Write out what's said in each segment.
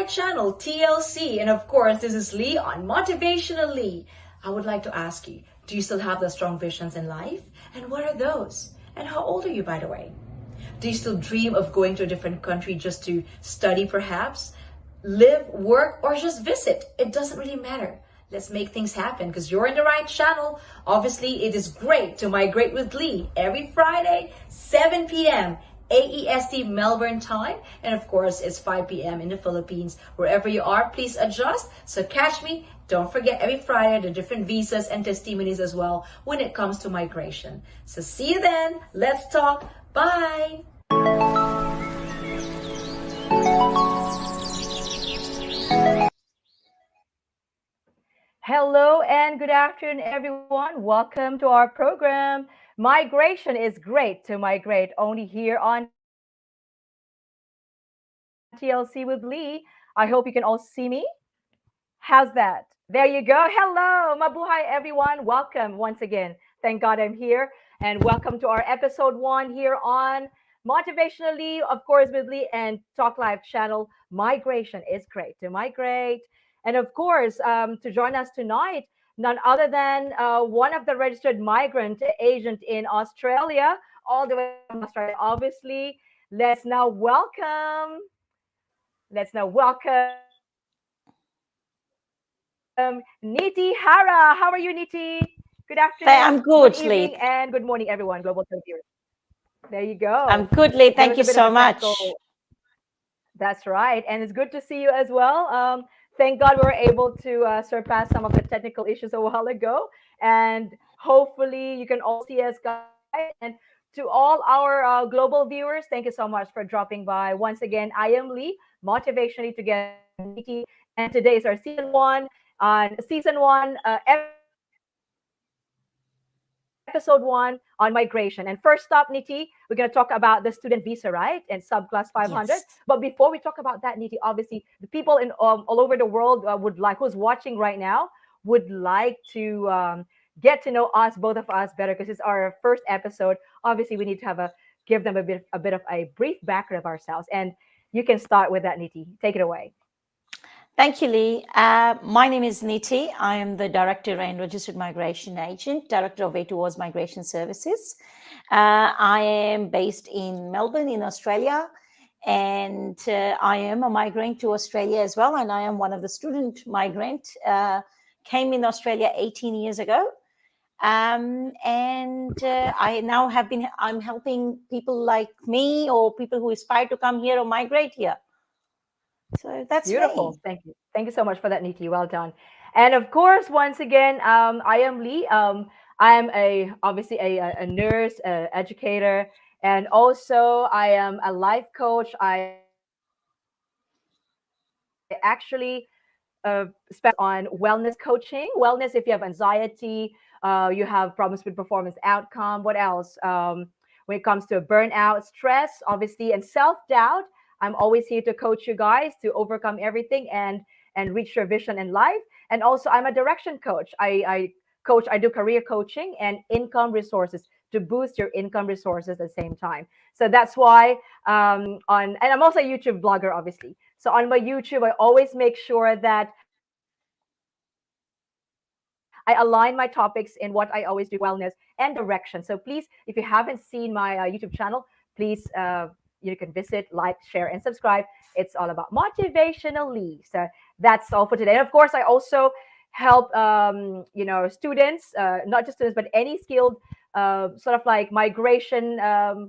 right channel, TLC. And of course, this is Lee on Motivationalee. I would like to ask you, do you still have the strong visions in life? And what are those? And how old are you, by the way? Do you still dream of going to a different country just to study, perhaps? Live, work, or just visit? It doesn't really matter. Let's make things happen because you're in the right channel. Obviously, it is great to migrate with Lee every Friday, 7 p.m. AEST Melbourne time. And of course, it's 5 p.m. in the Philippines. Wherever you are, please adjust. So catch me. Don't forget every Friday, the different visas and testimonies as well when it comes to migration. So see you then. Let's talk. Bye. Hello and good afternoon, everyone. Welcome to our program. Migration is great to migrate, only here on TLC with Lee. I hope you can all see me. How's that? There you go. Hello, mabuhay, everyone. Welcome once again. Thank God I'm here. And welcome to our episode 1 here on Motivationalee, of course, with Lee and Talk Live channel. Migration is great to migrate. And of course, to join us tonight, none other than one of the registered migrant agent in Australia, all the way from Australia, obviously. Let's now welcome Niti Hara. How are you, Niti? Good afternoon, I'm good good, evening, Lee. and good morning, everyone. Global viewers. There you I'm go. good, Lee. There Thank was you a bit of so a much. technical. That's right, and it's good to see you as well. Thank God we were able to surpass some of the technical issues a while ago, and hopefully you can all see us, guys. And to all our global viewers, thank you so much for dropping by. Once again, I am Lee, motivationally together with Niti, and today is our episode 1 on migration. And first up, Niti, we're going to talk about the student visa, right? And subclass 500. Yes. But before we talk about that, Niti, obviously the people in all over the world who's watching right now, would like to get to know us, both of us, better because it's our first episode. Obviously, we need to give them a bit of a brief background of ourselves. And you can start with that, Niti. Take it away. Thank you, Lee. My name is Niti. I am the Director and Registered Migration Agent, Director of Way Towards Migration Services. I am based in Melbourne, in Australia, and I am a migrant to Australia as well, and I am one of the student migrant. Came in Australia 18 years ago. I now I'm helping people like me or people who aspire to come here or migrate here. So that's Beautiful. me. Thank you. Thank you so much for that, Niti. Well done. And of course, once again, I am Lee. I am obviously a nurse, educator, and also I am a life coach. I actually specialize on wellness coaching. Wellness, if you have anxiety, you have problems with performance outcome. What else? When it comes to burnout, stress, obviously, and self doubt, I'm always here to coach you guys to overcome everything and reach your vision in life. And also, I'm a direction coach. I do career coaching and income resources to boost your income resources at the same time. So that's why and I'm also a YouTube blogger, obviously. So on my YouTube, I always make sure that I align my topics in what I always do, wellness and direction. So please, if you haven't seen my YouTube channel, please you can visit, like, share, and subscribe. It's all about motivationally. So that's all for today. And of course, I also help students, not just students, but any skilled sort of like migration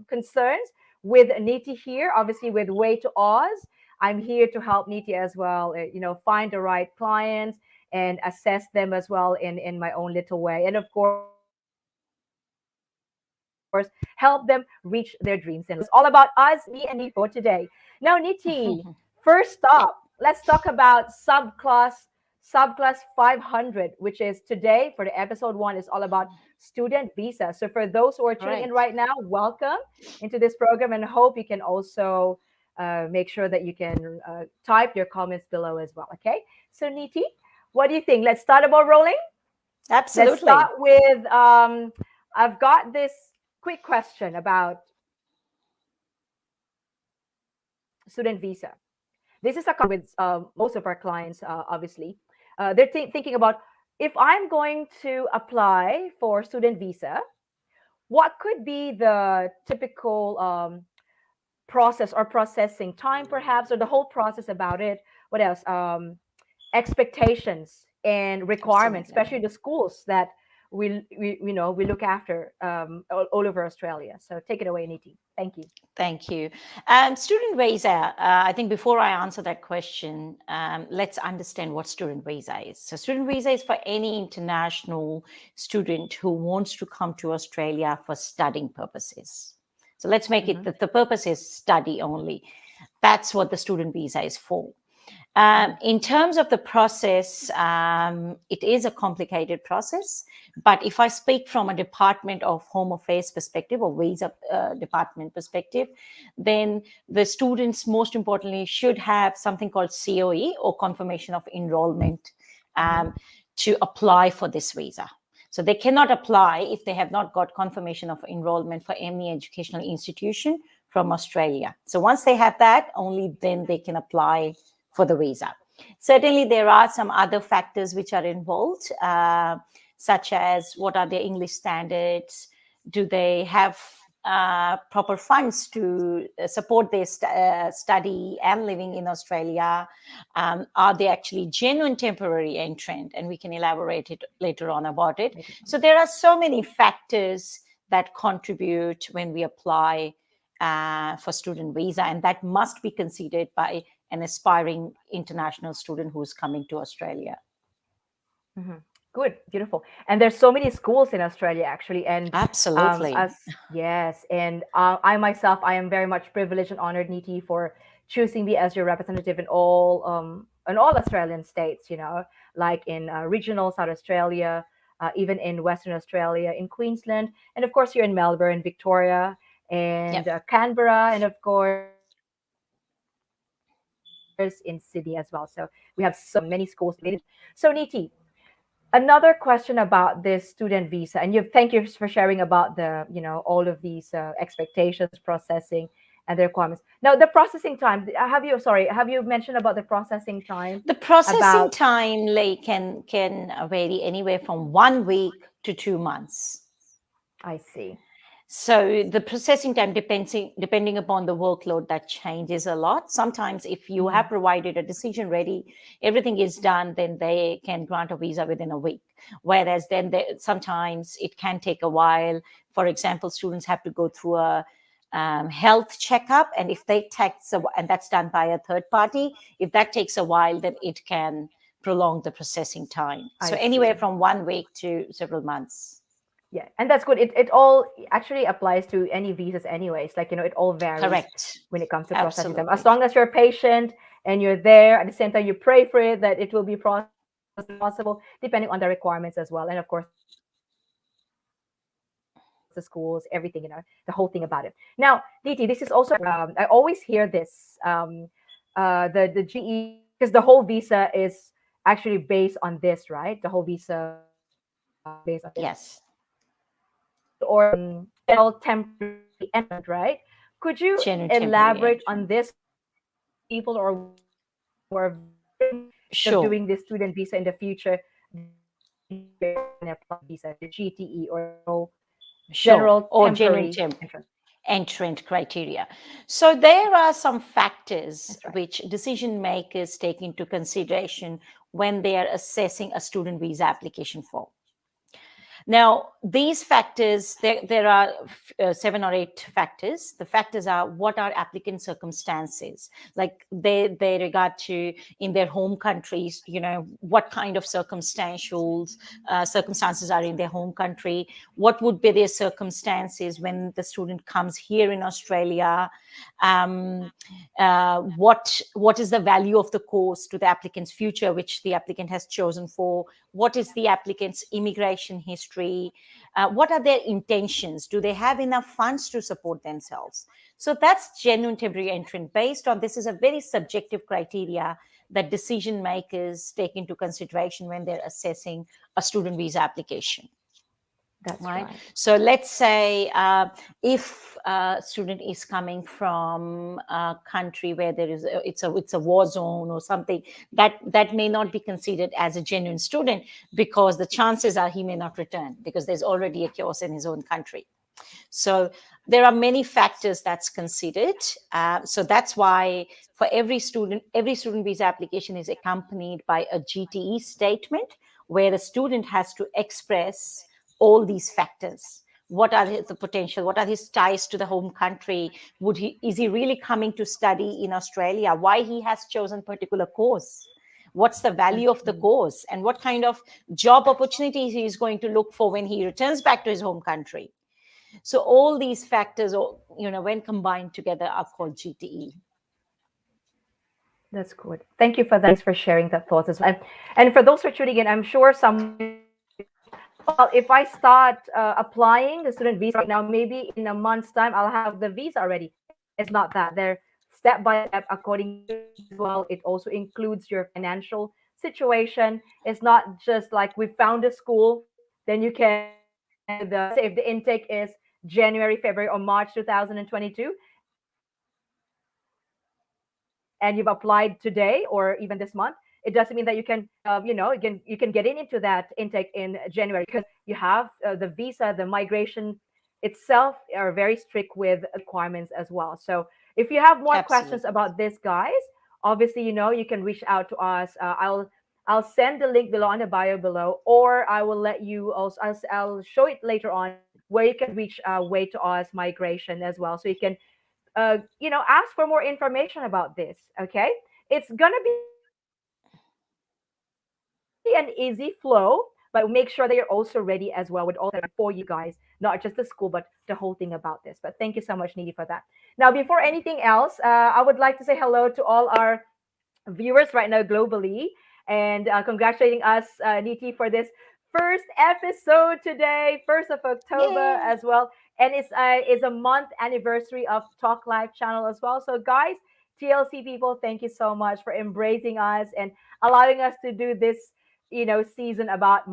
concerns with Niti here, obviously with Way to Oz. I'm here to help Niti as well, find the right clients and assess them as well in my own little way. And of course, help them reach their dreams in life. So it's all about us, me and Niti for today. Now, Niti, first stop, let's talk about subclass 500, which is today for the episode 1 is all about student visa. So for those who are tuning in Right. right now, welcome into this program and hope you can also make sure that you can type your comments below as well. Okay. So Niti, what do you think? Let's start about rolling. Let's Absolutely. start with I've got this quick question about student visa. this is a common with most of our clients, obviously. They're thinking about, if I'm going to apply for student visa, what could be the typical process or processing time, perhaps, or the whole process about it? What else? Expectations and requirements, Absolutely. especially the schools that we look after all over Australia. So take it away, Niti. Thank you. Thank you. Student visa, I think before I answer that question, let's understand what student visa is. So student visa is for any international student who wants to come to Australia for studying purposes. So let's make it that the purpose is study only. That's what the student visa is for. In terms of the process, it is a complicated process. But if I speak from a Department of Home Affairs perspective or visa department perspective, then the students, most importantly, should have something called COE, or confirmation of enrollment, to apply for this visa. So they cannot apply if they have not got confirmation of enrollment for any educational institution from Australia. So once they have that, only then they can apply for the visa. Certainly, there are some other factors which are involved, such as what are their English standards? Do they have proper funds to support their study and living in Australia? Are they actually genuine temporary entrant? And we can elaborate it later on about it. So there are so many factors that contribute when we apply for student visa, and that must be considered by an aspiring international student who's coming to Australia. Good, beautiful. And there's so many schools in Australia, actually. And Absolutely. yes, and I myself, I am very much privileged and honored, Niti, for choosing me as your representative in all Australian states. Like in regional South Australia, even in Western Australia, in Queensland, and of course here in Melbourne, Victoria, and Canberra, and of course in Sydney as well. So we have so many schools. So Niti, another question about this student visa, and thank you for sharing about the all of these expectations, processing, and the requirements. Now, the processing time. Have you mentioned about the processing time? The processing time can vary anywhere from 1 week to 2 months. I see. So the processing time, depending upon the workload, that changes a lot. Sometimes if you have provided a decision ready, everything is done, then they can grant a visa within a week. Whereas then sometimes it can take a while. For example, students have to go through a health checkup, and if they and that's done by a third party, if that takes a while, then it can prolong the processing time. So anywhere from 1 week to several months. Yeah, and that's good. It all actually applies to any visas anyways. Like, it all varies. Correct. When it comes to processing them. As long as you're patient and you're there, at the same time you pray for it that it will be possible, depending on the requirements as well. And of course, the schools, everything, the whole thing about it. Now, Niti, this is also, I always hear this, the GE, because the whole visa is actually based on this, right? The whole visa based on this. Yes. Or temporary entrant, right? Could you elaborate on this? People or doing this student visa in the future, visa, the GTE or general temporary entrant criteria. So there are some factors which decision makers take into consideration when they are assessing a student visa application form. Now, these factors, there are 7 or 8 factors. The factors are, what are applicant circumstances? Like they regard to in their home countries, what kind of circumstances are in their home country? What would be their circumstances when the student comes here in Australia? What is the value of the course to the applicant's future, which the applicant has chosen for? What is the applicant's immigration history? What are their intentions? Do they have enough funds to support themselves? So that's genuine temporary entrant. Based on this is a very subjective criteria that decision makers take into consideration when they're assessing a student visa application. That's right? right. So let's say if a student is coming from a country where there is it's a war zone or something, that may not be considered as a genuine student, because the chances are he may not return because there's already a chaos in his own country. So there are many factors that's considered. So that's why for every student visa application is accompanied by a GTE statement where the student has to express all these factors. What are the potential? What are his ties to the home country? Is he really coming to study in Australia? Why he has chosen particular course? What's the value of the course? And what kind of job opportunities he is going to look for when he returns back to his home country? So all these factors, when combined together, are called GTE. That's good. Thank you for that. Thanks for sharing that thoughts as well. And for those who are tuning in, I'm sure some might be thinking, well, if I start applying the student visa right now, maybe in a month's time, I'll have the visa already. It's not that. They're step by step according to your needs as well. It also includes your financial situation. It's not just like we found a school, then you can apply the, let's say if the intake is January, February, or March 2022, and you've applied today or even this month, it doesn't mean that you can, you can get into that intake in January, because you have the visa, the migration itself are very strict with requirements as well. So if you have more questions Absolutely. about this, guys, obviously, you can reach out to us. I'll send the link below on the bio below, or I will let you also. I'll show it later on where you can reach way to us migration as well, so you can ask for more information about this. Okay, it's gonna be an easy flow, but make sure that you're also ready as well with all the information for you guys, not just the school, but the whole thing about this. But thank you so much, Nidhi, for that. Now, before anything else, I would like to say hello to all our viewers right now globally, and congratulating us, Niti, for this first episode today, 1st of October Yay. as well, and it's a month anniversary of Talk Live channel as well. So, guys, TLC people, thank you so much for embracing us and allowing us to do this, season about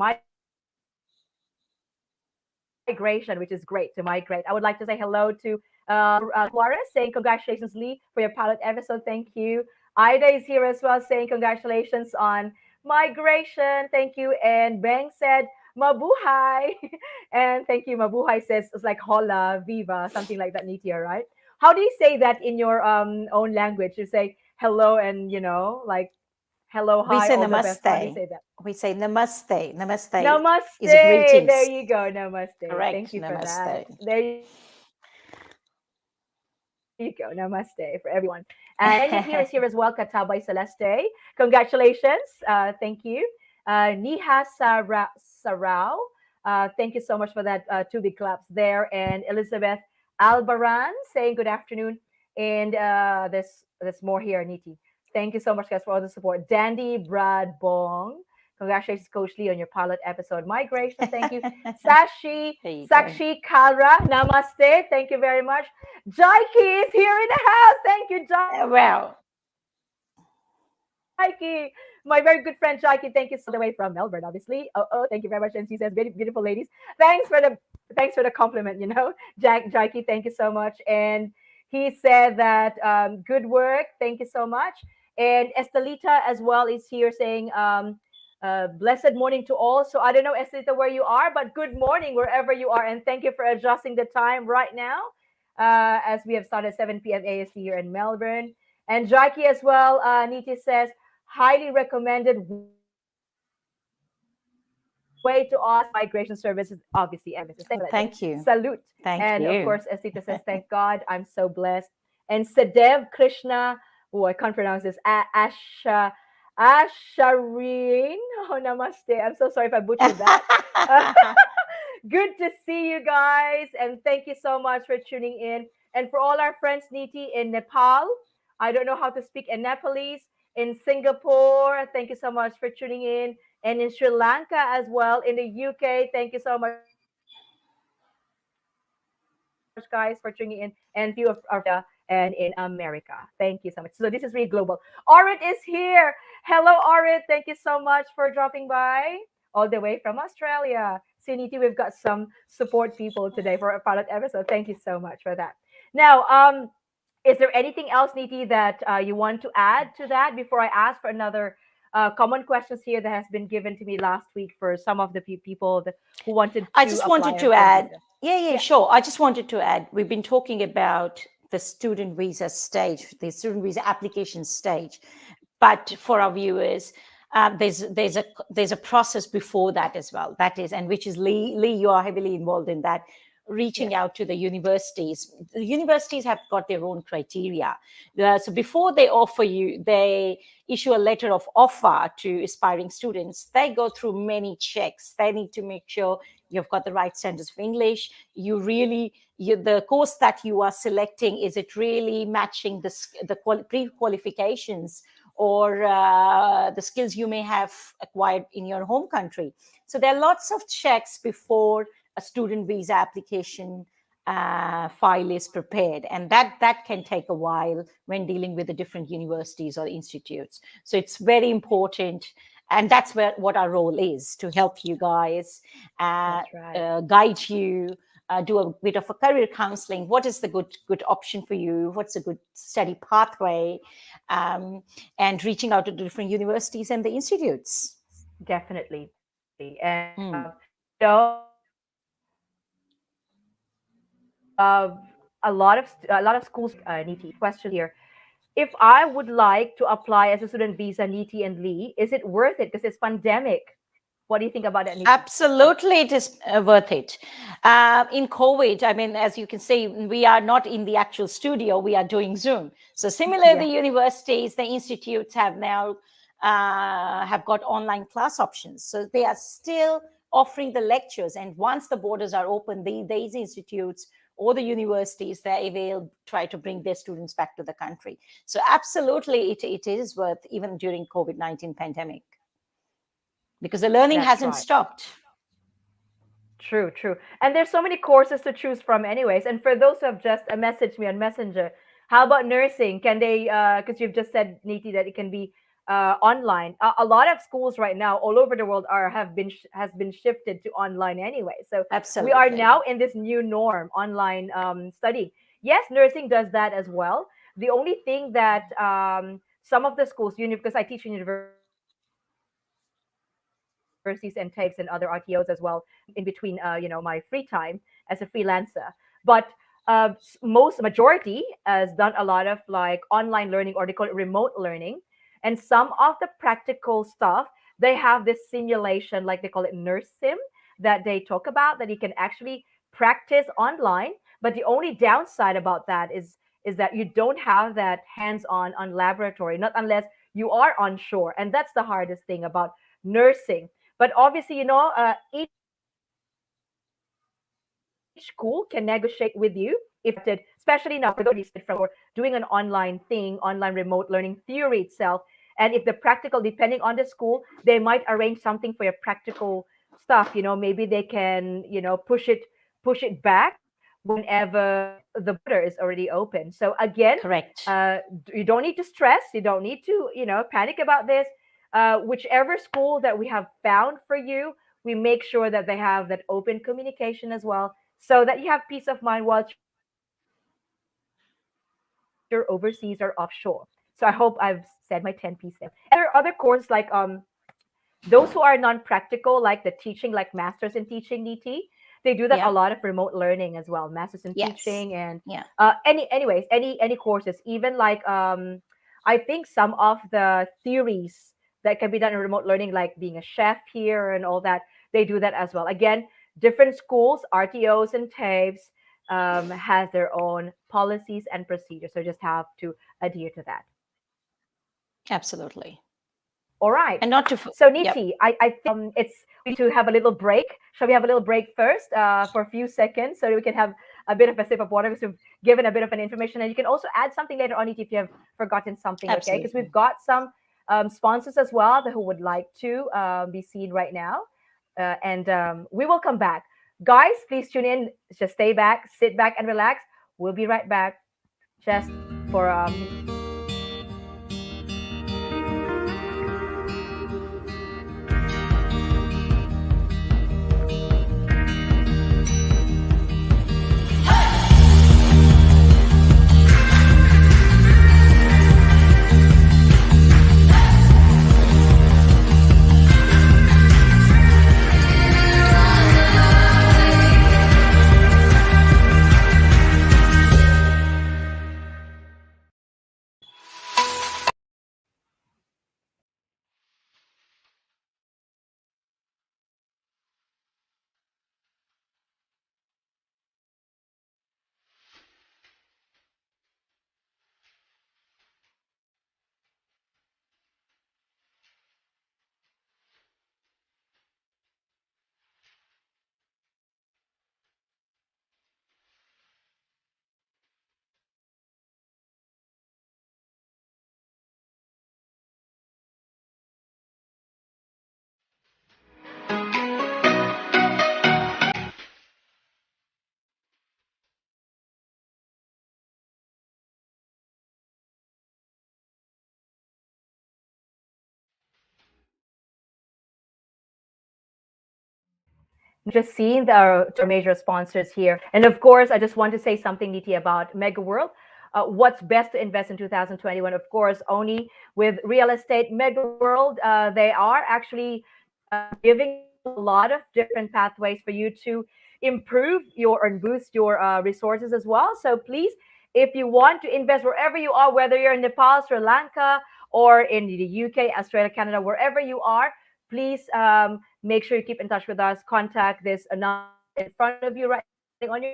migration, which is great to migrate. I would like to say hello to Suarez saying congratulations, Lee, for your pilot episode. Thank you. Ida is here as well saying congratulations on migration. Thank you. And Bang said mabuhay. And thank you. Mabuhay says it's like hola, viva, something like that, Nitia, right? How do you say that in your own language? You say hello and like hello, We hi, say all the best. How do you namaste. say that? We say namaste. Namaste Namaste. is a There greetings. you go. Namaste. Thank Correct. you for that. Namaste. There you go. Namaste for everyone. And Nitia here is here as well. Katabay Celeste. Congratulations. Thank you. Niha Sarao. Thank you so much for that. Two big claps there. And Elizabeth Albaran saying good afternoon. And there's more here, Niti. Thank you so much, guys, for all the support. Dandy Brad Bong. Congratulations, Coach Lee, on your pilot episode. Migration, thank you. Sashi, There you go. Sakshi Kalra, namaste. Thank you very much. Jaiki is here in the house. Thank you, Jaiki. Well, My very good friend Jaiki. Thank you so much. All the way from Melbourne, obviously. Oh, thank you very much. And she says, beautiful ladies. Thanks for the compliment. Jaiki, thank you so much. And he said that good work. Thank you so much. And Estelita as well is here saying blessed morning to all. So I don't know, Estelita, where you are, but good morning wherever you are. And thank you for adjusting the time right now as we have started 7 p.m. AST here in Melbourne. And Jackie as well, Niti says, highly recommended way to us migration services, obviously MSS. Thank you for that. Salute. And of thank course, you. Esita says, thank Thank God, you. I'm so blessed. And Sadev Krishna, oh, I can't pronounce this, Ashareen. Oh, namaste. I'm so sorry if I butchered that. Good to see you guys. And thank you so much for tuning in. And for all our friends, Niti, in Nepal, I don't know how to speak in Nepalese, in Singapore, thank you so much for tuning in. And in Sri Lanka as well, in the UK, thank you so much, guys, for tuning in. And few of our friends in Australia and in America. Thank you so much. So this is really global. Orit is here. Hello, Orit. Thank you so much for dropping by all the way from Australia. See, Niti, we've got some support people today for a pilot episode. Thank you so much for that. Now, is there anything else, Niti, that you want to add to that before I ask for another common questions here that has been given to me last week for some of the people who wanted I to just apply wanted a to STEM add, visa? yeah, Yeah, sure. I just wanted to add, we've been talking about the student visa stage, the student visa application stage, but for our viewers, there's a process before that as well. That is, and which is Lee, you are heavily involved in that. Reaching yes, out to the universities. The universities have got their own criteria. So before they offer you, they issue a letter of offer to aspiring students. They go through many checks. They need to make sure you've got the right standards of English. The course that you are selecting, is it really matching the pre-qualifications or the skills you may have acquired in your home country? So there are lots of checks before a student visa application file is prepared, and that can take a while when dealing with the different universities or institutes. So it's very important, and that's what our role is, to help you guys, that's right. guide you, do a bit of a career counseling. What is the good option for you? What's a good study pathway? And reaching out to the different universities and the institutes. Definitely. And Mm. you know, a lot of schools, Niti, question here. If I would like to apply as a student visa, Niti and Lee, is it worth it? Because it's pandemic. What do you think about that, Niti? Absolutely, it is worth it. In COVID, I mean, as you can see, we are not in the actual studio, we are doing Zoom. So similarly, the Yeah, universities, the institutes have now have got online class options. So they are still offering the lectures. And once the borders are open, these institutes or the universities, they will try to bring their students back to the country. So absolutely, it is worth, even during COVID-19 pandemic, because the learning that's hasn't right. stopped. True, true. And there's so many courses to choose from, anyways. And for those who have just messaged me on Messenger, how about nursing? Can they? Because you've just said, Niti, that it can be online. A lot of schools right now, all over the world, has been shifted to online anyway. So we are Absolutely. now in this new norm, online studying. Yes, nursing does that as well. The only thing that some of the schools, because I teach in universities and TAFEs and other RTOs as well, in between my free time as a freelancer. But most majority has done a lot of like online learning, or they call it remote learning. And some of the practical stuff, they have this simulation, like they call it nurse sim, that they talk about, that you can actually practice online. But the only downside about that is that you don't have that hands-on on laboratory, not unless you are on shore, and that's the hardest thing about nursing. But obviously, each school can negotiate with you if you want to accept it, especially now for those who registered for doing an online thing, online remote learning theory itself. And if the practical, depending on the school, they might arrange something for your practical stuff. Maybe they can, push it back whenever the border is already open. So again, Correct. you don't need to stress. You don't need to, panic about this. Whichever school that we have found for you, we make sure that they have that open communication as well, so that you have peace of mind while you're overseas or offshore. So I hope I've said my 10 piece there. And there are other courses like those who are non-practical, like the teaching, like masters in teaching, DT, they do that a Yeah. lot of remote learning as well, masters in Yes. teaching. And Yeah. anyways, any courses, even like I think some of the theories that can be done in remote learning, like being a chef here and all that, they do that as well. Again, different schools, RTOs and TAFEs, has their own policies and procedures, so just have to adhere to that. Absolutely. All right. And not to. So Yep. Niti, I think it's we need to have a little break. Shall we have a little break first for a few seconds so that we can have a bit of a sip of water, because we've given a bit of an information, and you can also add something later on, Niti, if you have forgotten something. Okay, because Absolutely. we've got some sponsors as well who would like to be seen right now, and we will come back. Guys, please tune in. Just stay back, sit back, and relax. We'll be right back. Just for just seeing our major sponsors here. And of course, I just want to say something, Niti, about Mega World. What's best to invest in 2021? Of course, only with real estate. Mega World, they are actually giving you a lot of different pathways for you to improve your and boost your resources as well. So please, if you want to invest wherever you are, whether you're in Nepal, Sri Lanka, or in the UK, Australia, Canada, wherever you are, please make sure you keep in touch with us. Contact this number in front of you right now on your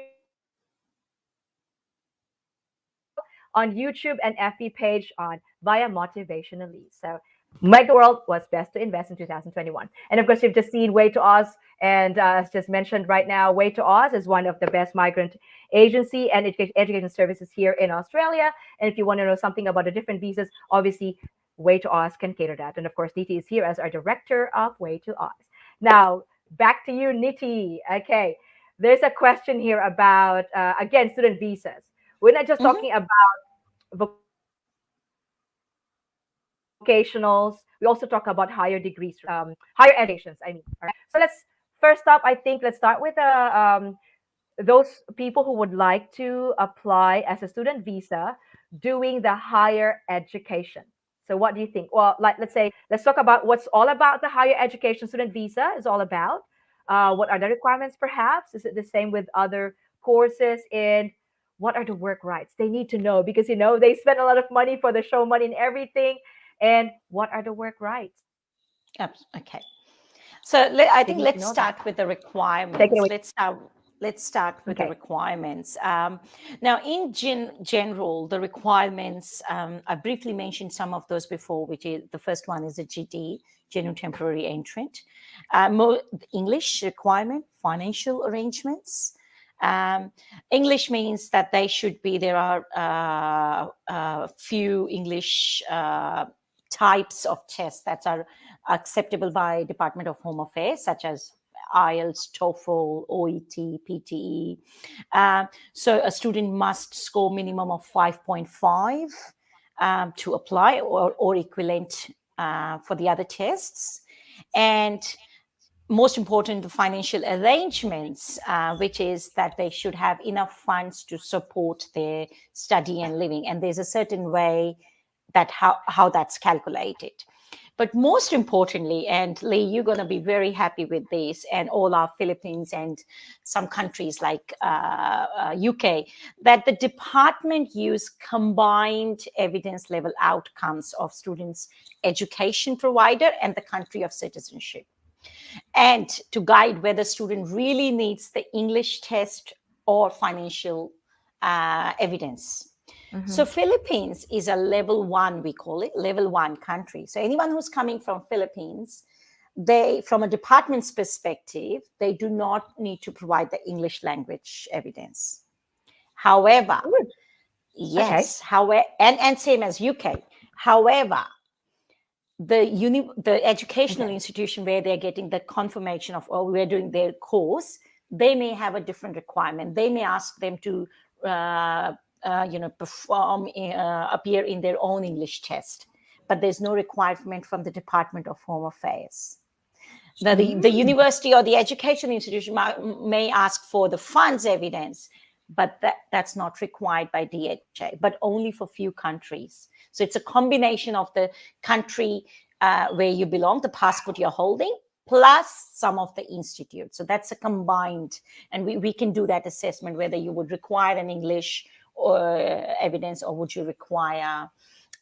on YouTube and FB page on via Motivationalee. So Mega World was best to invest in 2021. And of course, you've just seen Way to Oz. And as just mentioned right now, Way to Oz is one of the best migrant agency and education services here in Australia. And if you want to know something about the different visas, obviously Way to Oz can cater that. And of course, Niti is here as our director of Way to Oz. Now, back to you, Niti. Okay, there's a question here about, again, student visas. We're not just talking about vocationals. We also talk about higher degrees, higher educations. I mean, all right. So let's first up. I think let's start with those people who would like to apply as a student visa doing the higher education. So what do you think? Well, like let's talk about what's all about the higher education student visa is all about. What are the requirements? Perhaps is it the same with other courses? And what are the work rights? They need to know because they spend a lot of money for the show money and everything. And what are the work rights? Okay. So I They think need to let's know start that. with the Take it requirements. away. Let's start with the Okay. requirements. Now, in general, the requirements, I briefly mentioned some of those before, which is the first one is a GD, genuine temporary entrant. English requirement, financial arrangements. English means that there are a few English types of tests that are acceptable by Department of Home Affairs, such as IELTS, TOEFL, OET, PTE. So a student must score minimum of 5.5 to apply or equivalent for the other tests. And most important, the financial arrangements, which is that they should have enough funds to support their study and living. And there's a certain way that how that's calculated. But most importantly, and Lee, you're going to be very happy with this, and all our Philippines and some countries like UK, that the department use combined evidence level outcomes of students' education provider and the country of citizenship, and to guide whether student really needs the English test or financial evidence. So Philippines is a level 1, we call it, level 1 country. So anyone who's coming from Philippines, from a department's perspective, they do not need to provide the English language evidence. However, yes, and same as UK. However, the educational institution where they're getting the confirmation of, we're doing their course, they may have a different requirement. They may ask them to perform, appear in their own English test, but there's no requirement from the Department of Home Affairs. Now, the university or the education institution may ask for the funds evidence, but that's not required by DHA, but only for few countries. So it's a combination of the country where you belong, the passport you're holding, plus some of the institute. So that's a combined, and we can do that assessment whether you would require an English or evidence, or would you require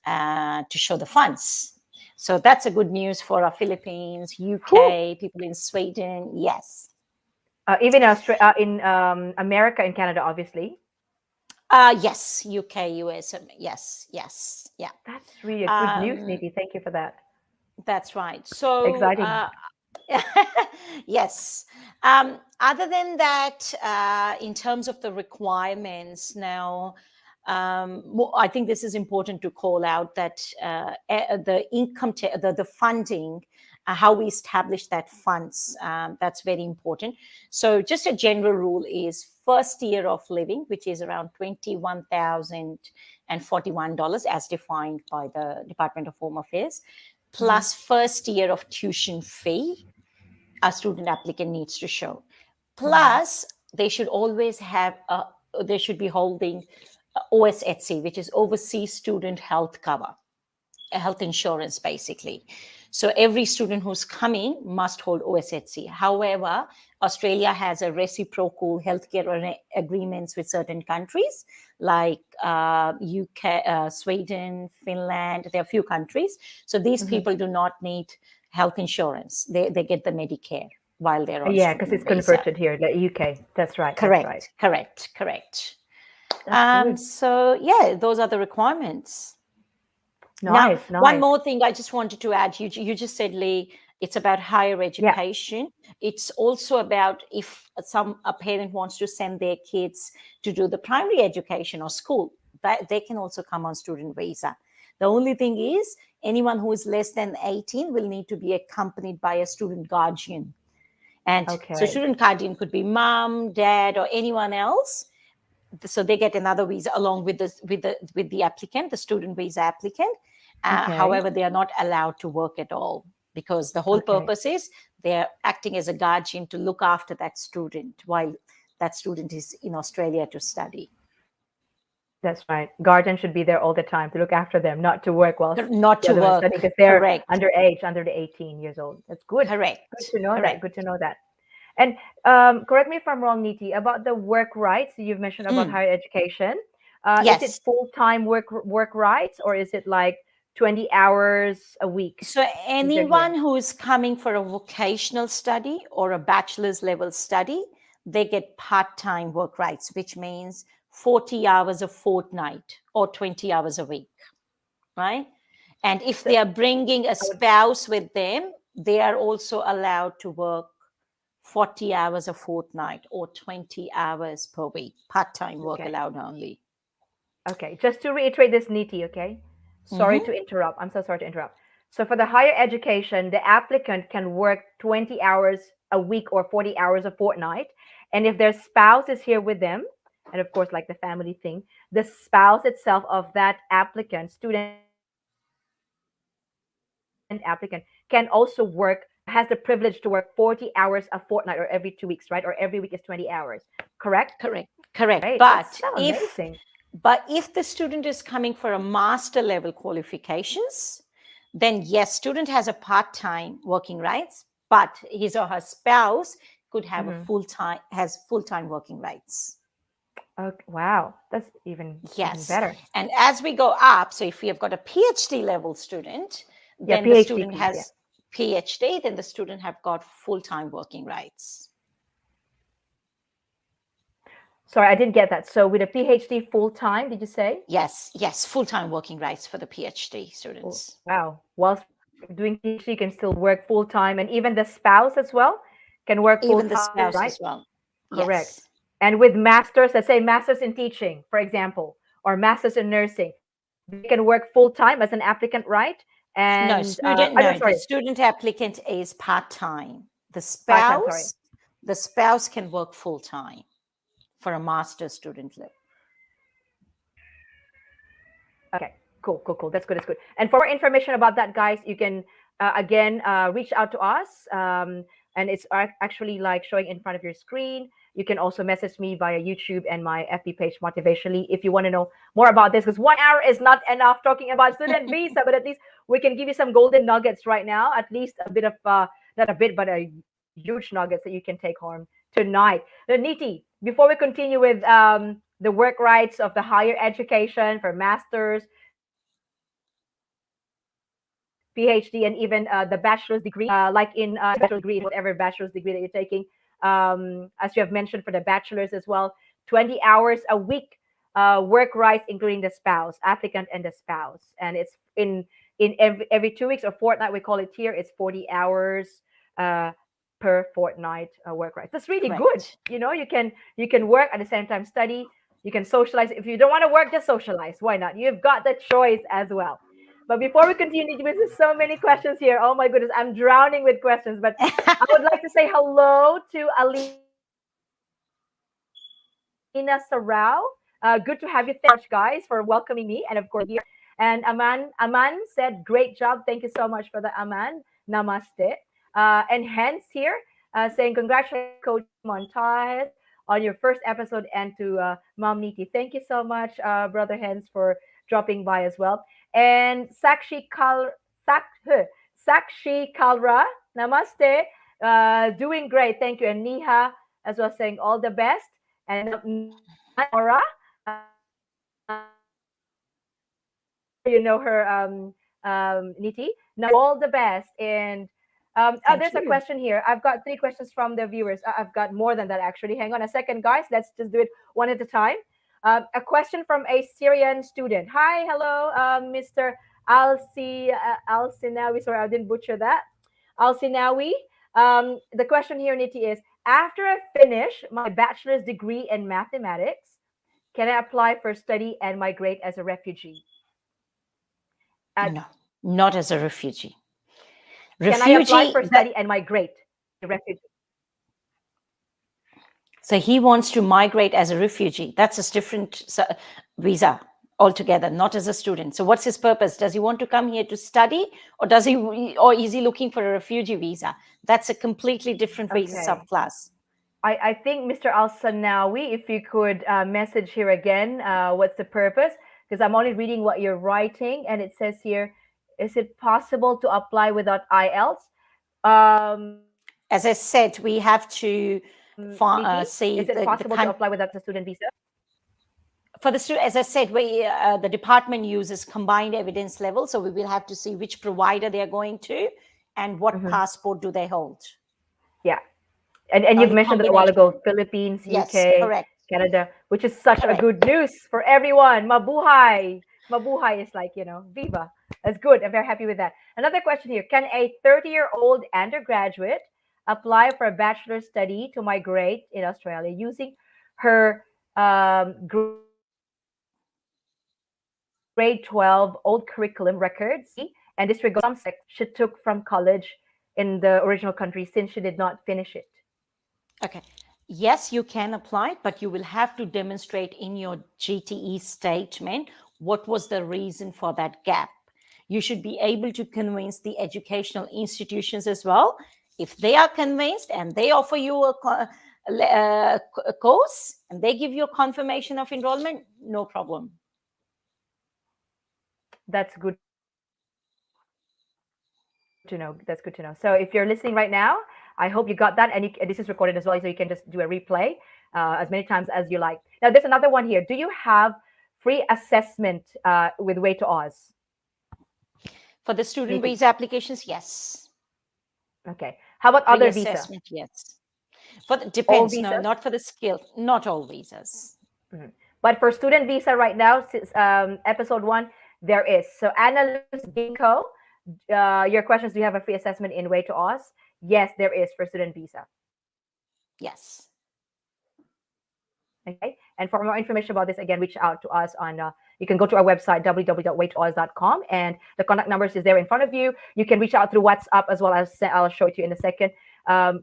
to show the funds. So that's a good news for our Philippines, UK, people in Sweden. Yes. Even in America and Canada, obviously. Yes, UK, US, yes, yeah. That's really a good news, Niti. Thank you for that. That's right. So exciting. Yes. Other than that, in terms of the requirements now, I think this is important to call out that the income, the funding, how we establish that funds, that's very important. So just a general rule is first year of living, which is around $21,041 as defined by the Department of Home Affairs, plus first year of tuition fee a student applicant needs to show. Plus, they should always have they should be holding OSHC, which is Overseas Student Health Cover, a health insurance, basically. So every student who's coming must hold OSHC. However, Australia has a reciprocal healthcare agreements with certain countries like UK, Sweden, Finland. There are a few countries. So these people do not need health insurance. They get the Medicare while they're on Yeah, because student it's visa. converted here, the UK. That's right. Correct, That's right. correct. That's good. So yeah, those are the requirements. Nice, Now, one nice. more thing I just wanted to add. You just said, Lee, it's about higher education. It's also about if a parent wants to send their kids to do the primary education or school, that they can also come on student visa. The only thing is anyone who is less than 18 will need to be accompanied by a student guardian. And so student guardian could be mom, dad, or anyone else. So they get another visa along with the applicant, the student visa applicant. However, they are not allowed to work at all because the whole purpose is they're acting as a guardian to look after that student while that student is in Australia to study. That's right. Guardian should be there all the time to look after them, not to work while not to work because they're correct. underage, under the 18 years old. That's good. Correct. Good to know correct. that. Good to know that. And correct me if I'm wrong, Niti, about the work rights you've mentioned about higher education. Yes. Is it full-time work rights, or is it like 20 hours a week? So anyone who is coming for a vocational study or a bachelor's level study, they get part-time work rights, which means 40 hours a fortnight or 20 hours a week, right? And if they are bringing a spouse with them, they are also allowed to work 40 hours a fortnight or 20 hours per week. Part-time work allowed only. Okay, just to reiterate this, Niti, okay? Sorry to interrupt. I'm so sorry to interrupt. So for the higher education, the applicant can work 20 hours a week or 40 hours a fortnight. And if their spouse is here with them, and of course, like the family thing, the spouse itself of that applicant, student applicant, can also work, has the privilege to work 40 hours a fortnight or every 2 weeks, right? Or every week is 20 hours. Correct? Correct. Right. But if the student is coming for a master level qualifications, then yes, student has a part-time working rights, but his or her spouse could have a full-time working rights. Okay. Wow, that's even better. And as we go up, so if we have got a PhD level student, then the student has PhD, then the student have got full-time working rights. Sorry, I didn't get that. So with a PhD full-time, did you say? Yes, full-time working rights for the PhD students. Wow. Whilst doing PhD, you can still work full-time, and even the spouse as well can work full-time, even the spouse right? as well. Correct. Yes. And with masters, let's say masters in teaching, for example, or masters in nursing, they can work full-time as an applicant, right? And the student applicant is part-time. The spouse can work full-time for a master's student level. Okay, cool. That's good. And for more information about that, guys, you can again reach out to us. And it's actually like showing in front of your screen. You can also message me via YouTube and my FB page, Motivationalee, if you want to know more about this. Because 1 hour is not enough talking about student visa, but at least we can give you some golden nuggets right now. At least a bit of, not a bit, but a huge nuggets that you can take home tonight. Niti, before we continue with the work rights of the higher education for masters, PhD, and even the bachelor's degree, like in bachelor's degree, whatever bachelor's degree that you're taking, as you have mentioned for the bachelor's as well, 20 hours a week work rights, including the spouse, applicant and the spouse. And it's in every 2 weeks or fortnight, we call it here, it's 40 hours per fortnight work rights. That's really good. You know, you can work at the same time study. You can socialize. If you don't want to work, just socialize. Why not? You've got the choice as well. But before we continue, there's so many questions here. Oh my goodness, I'm drowning with questions. But I would like to say hello to Alina Sarao. Good to have you. Thank you much, guys, for welcoming me. And of course, here. And Aman said, great job. Thank you so much for the Aman. Namaste. And Hence here saying congratulations, Coach Montage, on your first episode, and to Mom Niti. Thank you so much, Brother Hens, for dropping by as well. And Sakshi Kalra, namaste. Doing great, thank you. And Niha as well, saying all the best. And Nora, you know her, Niti. Now, all the best. And Thank there's a you. question here. I've got 3 questions from the viewers. I've got more than that, actually. Hang on a second, guys. Let's just do it one at a time. A question from a Syrian student. Hi, hello, Mr. Al-Sinawi. Sorry, I didn't butcher that. Al-Sinawi. The question here, Niti, is after I finish my bachelor's degree in mathematics, can I apply for study and migrate as a refugee? No, not as a refugee. Can I apply for study and migrate as a refugee? So he wants to migrate as a refugee. That's a different visa altogether, not as a student. So what's his purpose? Does he want to come here to study, or is he looking for a refugee visa? That's a completely different visa subclass. I think Mr. Al-Sanawi, if you could message here again, what's the purpose? Because I'm only reading what you're writing, and it says here, is it possible to apply without IELTS? As I said, we have to see. Is it possible to apply without the student visa? For the student, as I said, the department uses combined evidence level, so we will have to see which provider they are going to and what passport do they hold. Yeah. And you've mentioned it a while ago, Philippines, yes, UK, correct. Canada, which is such a good news for everyone. Mabuhay. Mabuhay is like, viva. That's good. I'm very happy with that. Another question here. Can a 30-year-old undergraduate apply for a bachelor's study to migrate in Australia using her grade 12 old curriculum records and disregard some subjects she took from college in the original country since she did not finish it? Okay. Yes, you can apply, but you will have to demonstrate in your GTE statement what was the reason for that gap. You should be able to convince the educational institutions as well. If they are convinced and they offer you a course and they give you a confirmation of enrollment, no problem. That's good to know. That's good to know. So if you're listening right now, I hope you got that. And this is recorded as well, so you can just do a replay as many times as you like. Now, there's another one here. Do you have free assessment with Way to Oz? For the student visa applications, yes. Okay. How about free other assessment, visa? Yes. Depends. No, not for the skill. Not all visas. Mm-hmm. But for student visa right now, since episode 1, there is. So Anna Luz Ginkgo, your questions, do you have a free assessment in Way to Oz? Yes, there is for student visa. Yes. Okay. And for more information about this, again, reach out to us on, you can go to our website, www.waytooz.com, and the contact numbers is there in front of you. You can reach out through WhatsApp as well, as I'll show it to you in a second,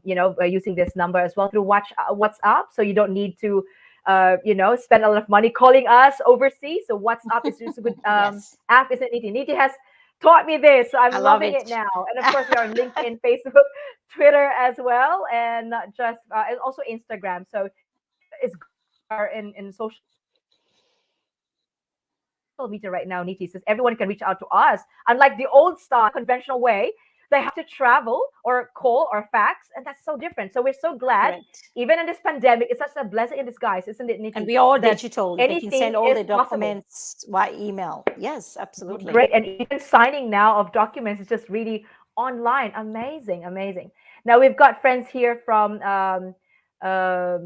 using this number as well through WhatsApp. So you don't need to, spend a lot of money calling us overseas. So WhatsApp is just a good app, isn't it, Niti? Niti has taught me this, so I'm loving it now. And of course, we are on LinkedIn, Facebook, Twitter as well, and not just, and also Instagram. So it's in social media right now, Niti says everyone can reach out to us. Unlike the old style conventional way, they have to travel or call or fax, and that's so different. So we're so glad, even in this pandemic, it's such a blessing in disguise, isn't it, Niti? And we are digital. They can send all the documents via email. Yes, absolutely. Great. And even signing now of documents is just really online. Amazing, amazing. Now we've got friends here from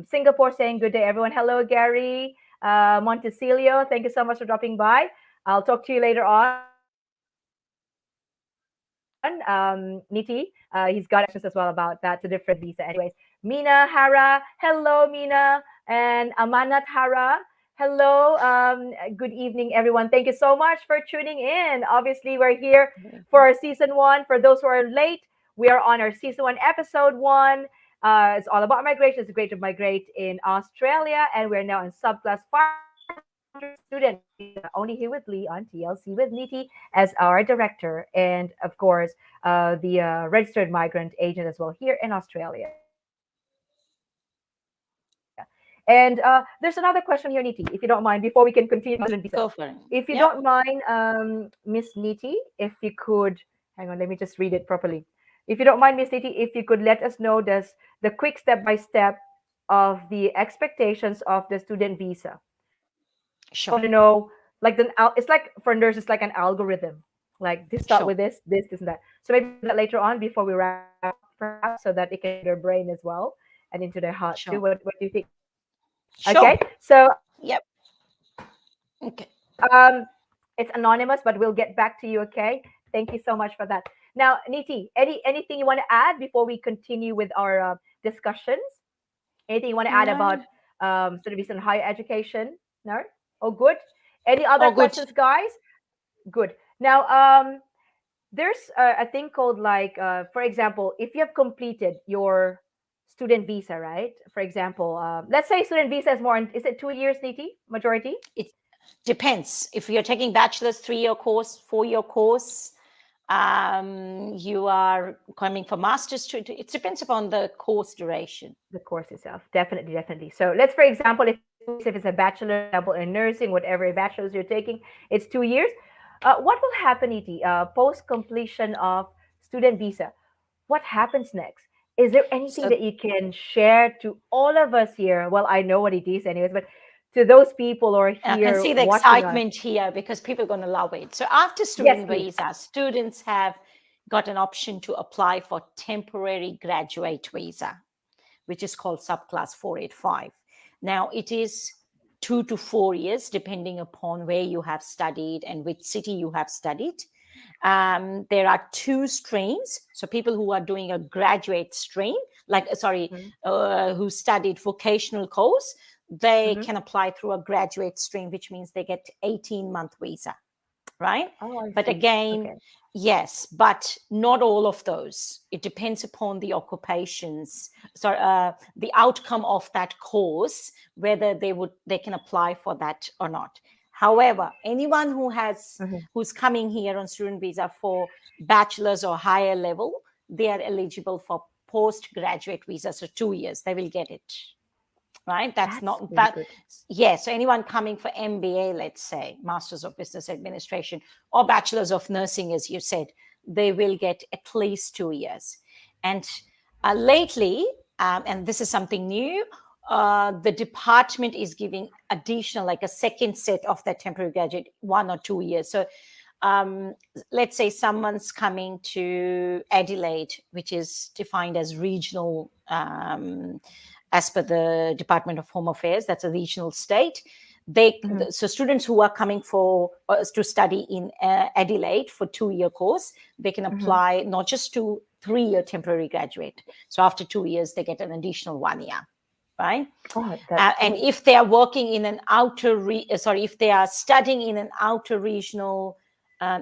Singapore saying good day, everyone. Hello, Gary. Montecilio, thank you so much for dropping by. I'll talk to you later on. Niti, he's got questions as well about that, to different visa. Anyways, Mina Hara, hello, Mina, and Amanat Hara. Hello, good evening, everyone. Thank you so much for tuning in. Obviously, we're here for our season 1. For those who are late, we are on our season 1, episode 1. It's all about migration. It's great to migrate in Australia, and we're now in subclass 500 student. Only here with Lee on TLC with Niti as our director, and of course, the registered migrant agent as well here in Australia. And there's another question here, Niti, if you don't mind, before we can continue with student visa. Go for it. If you Yeah. don't mind, Miss Niti, if you could, hang on, let me just read it properly. If you don't mind, Miss Niti, if you could let us know the quick step-by-step of the expectations of the student visa. Sure. Want to know, like it's like for nurses, it's like an algorithm. Like this start Sure. with this, and that. So maybe we'll do that later on before we wrap up, perhaps, so that it can into their brain as well and into their heart too. Sure. What do you think? Sure. Okay, so Yep. Okay. it's anonymous, but we'll get back to you. Okay, thank you so much for that. Now, Niti, anything you want to add before we continue with our discussions? Anything you want to add about No. student visa and higher education? No? Oh, good. Any other Oh, good. questions, guys? Good. Now, there's a thing called like, for example, if you have completed your student visa, right? For example, let's say student visa is more, is it 2 years, Niti, majority? It depends. If you're taking bachelor's 3-year course, 4-year course, you are coming for master's. It depends upon the course duration. The course itself, definitely. So let's, for example, if it's a bachelor, example, in nursing, whatever bachelor's you're taking, it's 2 years. What will happen, Niti, post completion of student visa? What happens next? Is there anything So that you can share to all of us here? Well, I know what it is, anyways, but to those people who are and here see the watching us, excitement here because people are going to love it. So after yes, student please. visa, students have got an option to apply for temporary graduate visa, which is called Subclass 485. Now, it is 2 to 4 years, depending upon where you have studied and which city you have studied. There are 2 streams. So people who are doing a graduate stream, like, who studied vocational course, they can apply through a graduate stream, which means they get 18-month visa, right? Oh, I But see. again, Okay. yes, but not all of those. It depends upon the occupations, the outcome of that course, whether they can apply for that or not. However, anyone who's coming here on student visa for bachelor's or higher level, they are eligible for postgraduate visa. So 2 years, they will get it. Right? That's not really that. good. Yeah. So anyone coming for MBA, let's say, Masters of Business Administration or Bachelor's of Nursing, as you said, they will get at least 2 years. And lately, and this is something new, the department is giving additional, like a second set of that temporary graduate, 1 or 2 years. So let's say someone's coming to Adelaide, which is defined as regional, as per the Department of Home Affairs, that's a regional state. So students who are coming to study in Adelaide for 2-year course, they can apply not just to 3-year temporary graduate. So after 2 years, they get an additional 1 year, right? Oh, and if they are working in an if they are studying in an outer regional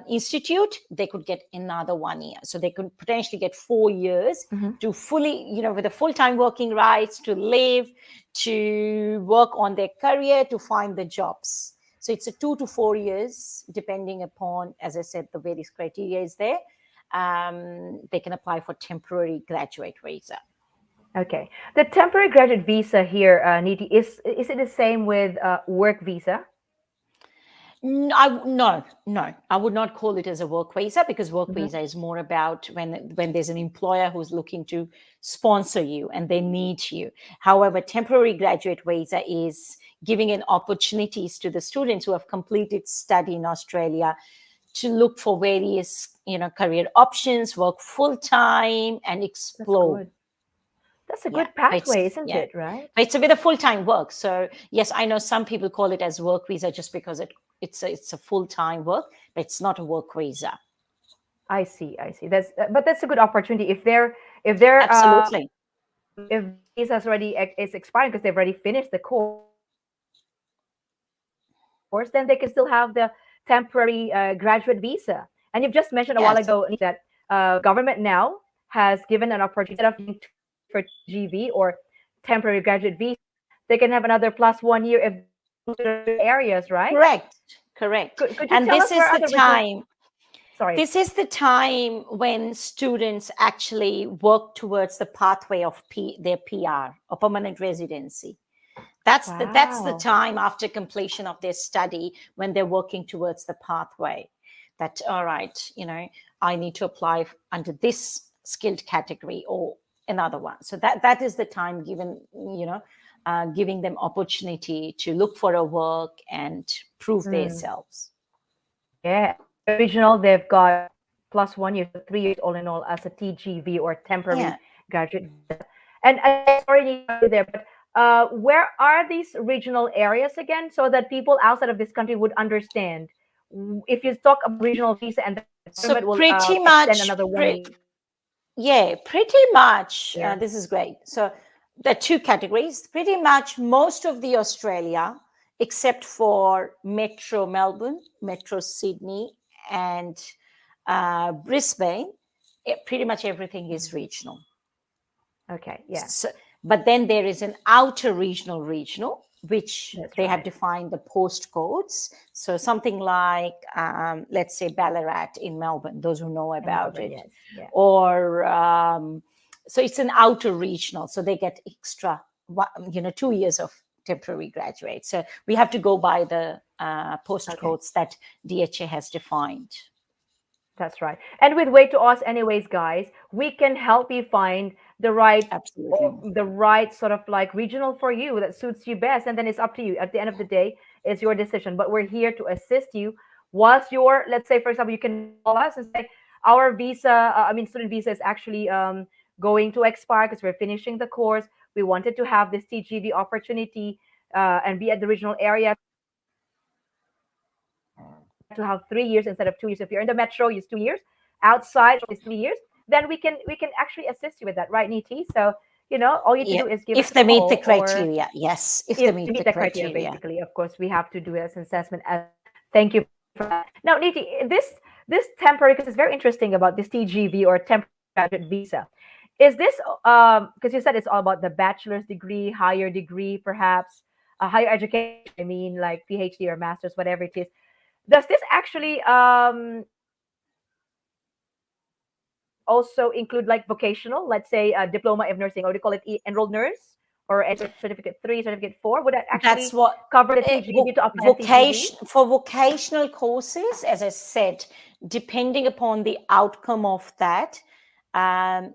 institute, they could get another 1 year. So they could potentially get 4 years to fully, with a full-time working rights, to live, to work on their career, to find the jobs. So it's a 2 to 4 years, depending upon, as I said, the various criteria is there. They can apply for temporary graduate visa. Okay. The temporary graduate visa here, Niti, is it the same with work visa? No, I would not call it as a work visa, because work visa is more about when there's an employer who's looking to sponsor you and they need you. However, temporary graduate visa is giving an opportunities to the students who have completed study in Australia to look for various, career options, work full time, and explore. That's a good pathway, isn't it? Right? It's a bit of full-time work. So yes, I know some people call it as work visa just because it's a full-time work, but it's not a work visa. I see. But that's a good opportunity if they're absolutely. If visa's already is expiring because they've already finished the course, then they can still have the temporary graduate visa. And you've just mentioned a while ago that government now has given an opportunity of for GV or temporary graduate visa, they can have another plus 1 year if areas, right? Correct. Could you and tell this us is the time. Sorry. This is the time when students actually work towards the pathway of their PR or permanent residency. That's the Wow. time after completion of their study when they're working towards the pathway. That, all right, I need to apply under this skilled category or another one. So that is the time given, giving them opportunity to look for a work and prove Mm. themselves. Yeah. Original, they've got plus 1 year, so 3 years all in all as a TGV or temporary Yeah. graduate visa. And again, sorry to interrupt you there, but where are these regional areas again, so that people outside of this country would understand? If you talk about regional visa and the So government will pretty extend much, another 1 year. yeah, pretty much. This is great. So there are two categories. Pretty much most of the Australia, except for Metro Melbourne, Metro Sydney, and Brisbane, pretty much everything is regional. Okay, yeah, So, but then there is an outer regional, which that's they have right. defined the postcodes. So something like, let's say Ballarat in Melbourne, those who know In about Melbourne, it, yes, yeah. or so it's an outer regional. So they get extra, 2 years of temporary graduate. So we have to go by the postcodes that DHA has defined. That's right. And with Way to Us, anyways, guys, we can help you find the right Absolutely. sort of like regional for you that suits you best. And then it's up to you. At the end of the day, it's your decision. But we're here to assist you whilst you're, let's say, for example, you can call us and say, our visa, student visa is actually going to expire because we're finishing the course. We wanted to have this TGV opportunity and be at the regional area to have 3 years instead of 2 years. If you're in the metro, it's 2 years. Outside is 3 years. Then we can actually assist you with that, right, Niti? So all you have to Yeah, do is give us if a they meet the call, or criteria, yes, if they if meet you the meet the criteria, criteria. basically. Of course, we have to do as an assessment. As thank you for that. Now, Niti, this temporary, because it's very interesting about this TGV or temporary graduate visa. Is this because you said it's all about the bachelor's degree, higher degree, perhaps a higher education? I mean, like PhD or master's, whatever it is. Does this actually also include like vocational, let's say a diploma of nursing, or do you call it enrolled nurse, or certificate 3, certificate 4? Would that That's actually what cover the TGV to apply a TGV? vocational courses, as I said, depending upon the outcome of that, um,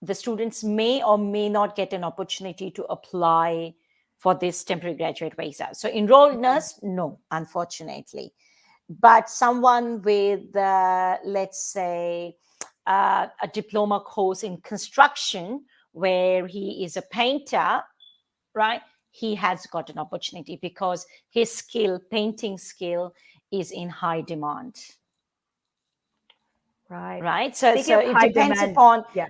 the students may or may not get an opportunity to apply for this temporary graduate visa. So enrolled nurse, no, unfortunately. But someone with, let's say, a diploma course in construction where he is a painter, right? He has got an opportunity because his painting skill, is in high demand. Right. So Speaking of it high depends demand, upon yeah,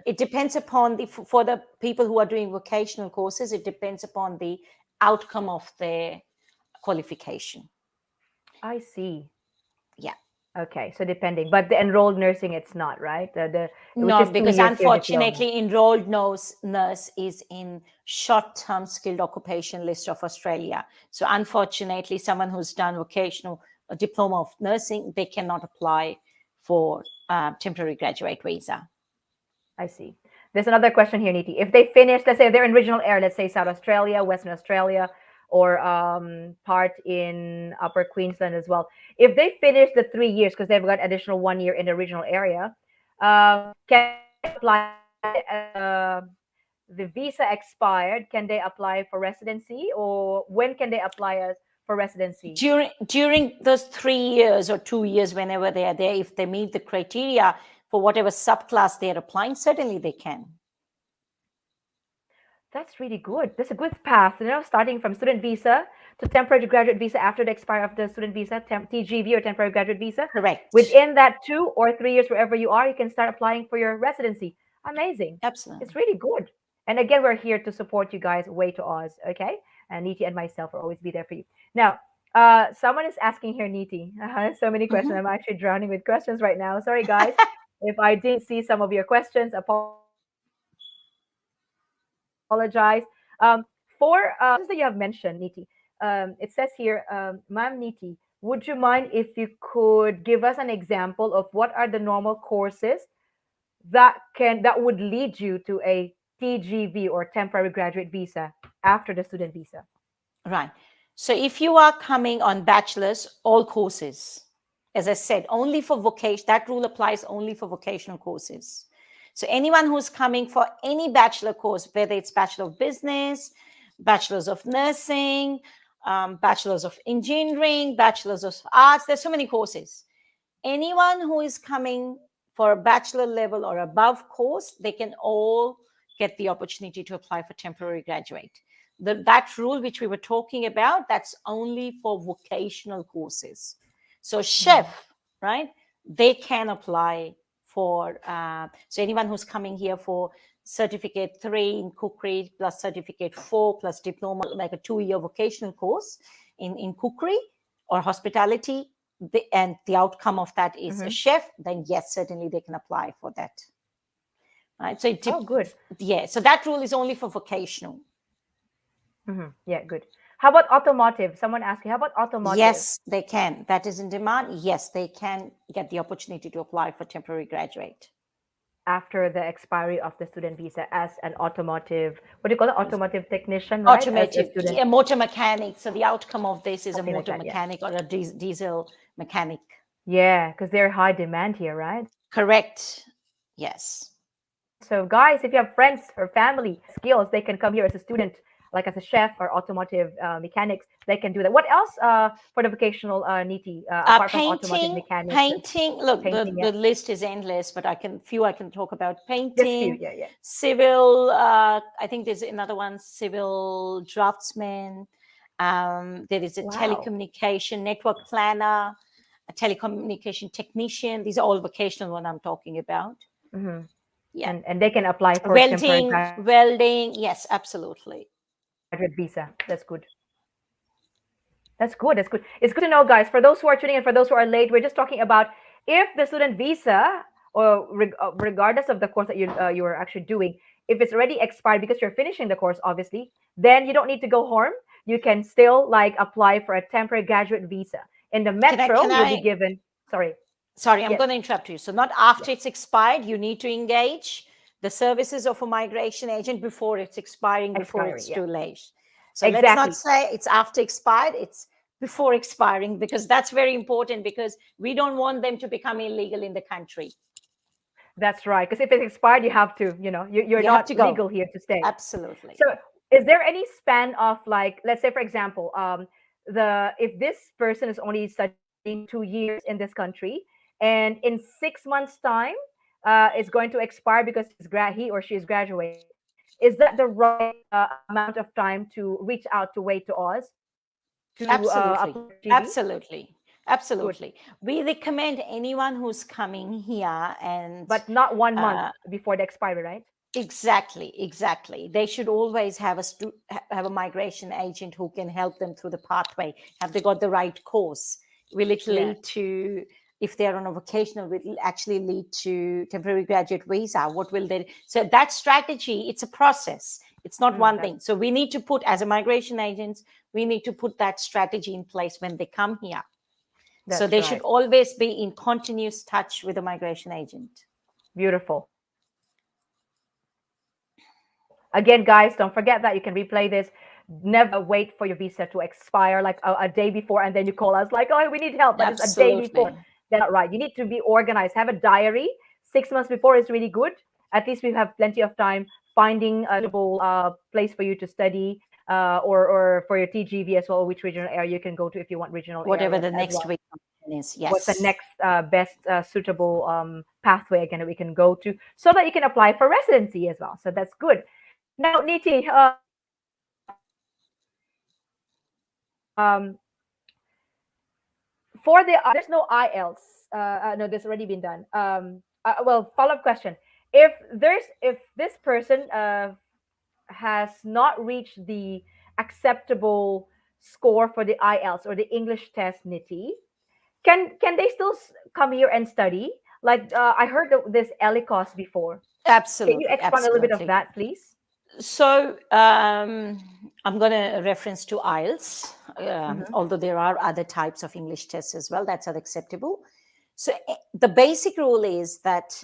for the people who are doing vocational courses, it depends upon the outcome of their qualification. I see. Yeah. Okay, so depending, but the enrolled nursing, it's not, right? The which No, is two because years for your diploma. unfortunately, enrolled nurse is in short-term skilled occupation list of Australia. So unfortunately, someone who's done vocational diploma of nursing, they cannot apply for temporary graduate visa. I see. There's another question here, Niti. If they finish, let's say they're in regional area, let's say South Australia, Western Australia, or part in Upper Queensland as well. If they finish the 3 years because they've got additional 1 year in the regional area, can they apply? The visa expired. Can they apply for residency, or when can they apply as for residency? During those 3 years or 2 years, whenever they are there, if they meet the criteria for whatever subclass they are applying, certainly they can. That's really good. That's a good path, starting from student visa to temporary graduate visa after the expire of the student visa, TGV or temporary graduate visa. Correct. Within that 2 or 3 years, wherever you are, you can start applying for your residency. Amazing. Absolutely. It's really good. And again, we're here to support you guys, Way to Oz, okay? And Niti and myself will always be there for you. Now, someone is asking here, Niti. So many questions. I'm actually drowning with questions right now. Sorry, guys. If I didn't see some of your questions, apologize. For that you have mentioned, Niti, it says here, Ma'am Niti, would you mind if you could give us an example of what are the normal courses that would lead you to a TGV or temporary graduate visa after the student visa? Right. So if you are coming on bachelor's, all courses, as I said, only for vocation, that rule applies only for vocational courses. So anyone who's coming for any bachelor course, whether it's Bachelor of Business, Bachelor's of Nursing, Bachelor's of Engineering, Bachelor's of Arts, there's so many courses. Anyone who is coming for a bachelor level or above course, they can all get the opportunity to apply for temporary graduate. That rule which we were talking about, that's only for vocational courses. So chef, right, they can apply for, so anyone who's coming here for certificate 3 in cookery plus certificate 4 plus diploma, like a 2-year vocational course in cookery or hospitality, and the outcome of that is a chef, then yes, certainly they can apply for that. Right. So good. Yeah. So that rule is only for vocational. Yeah, good. How about automotive? Someone asked you, how about automotive? Yes, they can. That is in demand. Yes, they can get the opportunity to apply for temporary graduate. After the expiry of the student visa as an automotive, what do you call it? Automotive technician, right? Automotive, yeah, motor mechanic. So the outcome of this is a motor mechanic or a diesel mechanic. Yeah, because they're high demand here, right? Correct. Yes. So guys, if you have friends or family skills, they can come here as a student, like as a chef or automotive mechanics. They can do that. What else for the vocational Niti, apart from automotive mechanics? Painting. Look, the list is endless, but I can talk about painting. Just few, Civil. I think there's another one. Civil draftsman. There is a telecommunication network planner, a telecommunication technician. These are all vocational. What I'm talking about. Yeah, and they can apply for welding. Yes, absolutely. Graduate visa. That's good. That's good. It's good to know, guys. For those who are tuning in, for those who are late, we're just talking about if the student visa, or regardless of the course that you are actually doing, if it's already expired because you're finishing the course, obviously, then you don't need to go home. You can still apply for a temporary graduate visa. In the metro, you'll be given. Sorry, I'm going to interrupt you. So not after it's expired, you need to engage the services of a migration agent before it's expiring, before it's too late. So let's not say it's after expired, it's before expiring, because that's very important, because we don't want them to become illegal in the country. That's right. Because if it's expired, you have to, you're not legal here to stay. Absolutely. So is there any span of, let's say, for example, if this person is only studying 2 years in this country, and in 6 months' time, is going to expire because he or she is graduating. Is that the right amount of time to reach out to Wait to Oz? Absolutely. Good. We recommend anyone who's coming here, but not 1 month before the expiry, right? Exactly. They should always have a migration agent who can help them through the pathway. Have they got the right course? Will it lead to, if they're on a vocational, will it actually lead to temporary graduate visa? What will they? So that strategy, it's a process. It's not one thing. So we need to put, as a migration agents, we need to put that strategy in place when they come here. So they should always be in continuous touch with a migration agent. Beautiful. Again, guys, don't forget that you can replay this. Never wait for your visa to expire like a day before, and then you call us like, oh, we need help, but it's a day before. That's not right. You need to be organized. Have a diary. 6 months before is really good. At least we have plenty of time finding a suitable place for you to study, or for your TGV as well, which regional area you can go to if you want regional. Whatever the next week is, yes. What's the next best suitable pathway again that we can go to, so that you can apply for residency as well. So that's good. Now, Niti, for there's no IELTS. No, that's already been done. Well, follow-up question: If this person has not reached the acceptable score for the IELTS or the English test, Niti, can they still come here and study? Like I heard this ELICOS before. Absolutely. Can you expand a little bit of that, please? So I'm going to reference to IELTS, although there are other types of English tests as well. That's unacceptable. So the basic rule is that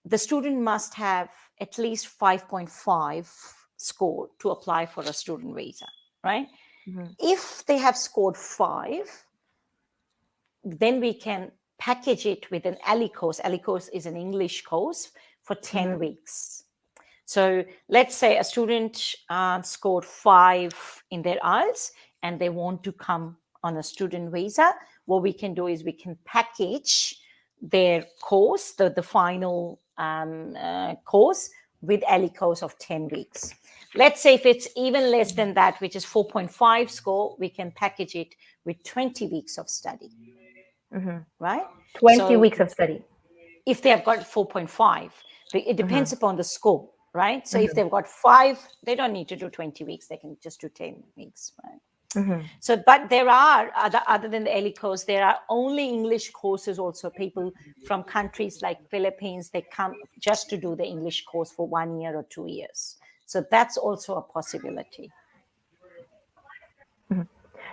the student must have at least 5.5 score to apply for a student visa, right? If they have scored 5, then we can package it with an ALI course. ALI course is an English course for 10 weeks. So let's say a student scored 5 in their IELTS and they want to come on a student visa. What we can do is we can package their course, the final course, with ALI course of 10 weeks. Let's say if it's even less than that, which is 4.5 score, we can package it with 20 weeks of study. Right? 20 weeks of study. If they have got 4.5, it depends upon the score, right? So if they've got 5, they don't need to do 20 weeks. They can just do 10 weeks, right? So, but there are, other than the ALI course, there are only English courses also. People from countries like Philippines, they come just to do the English course for 1 year or 2 years. So that's also a possibility.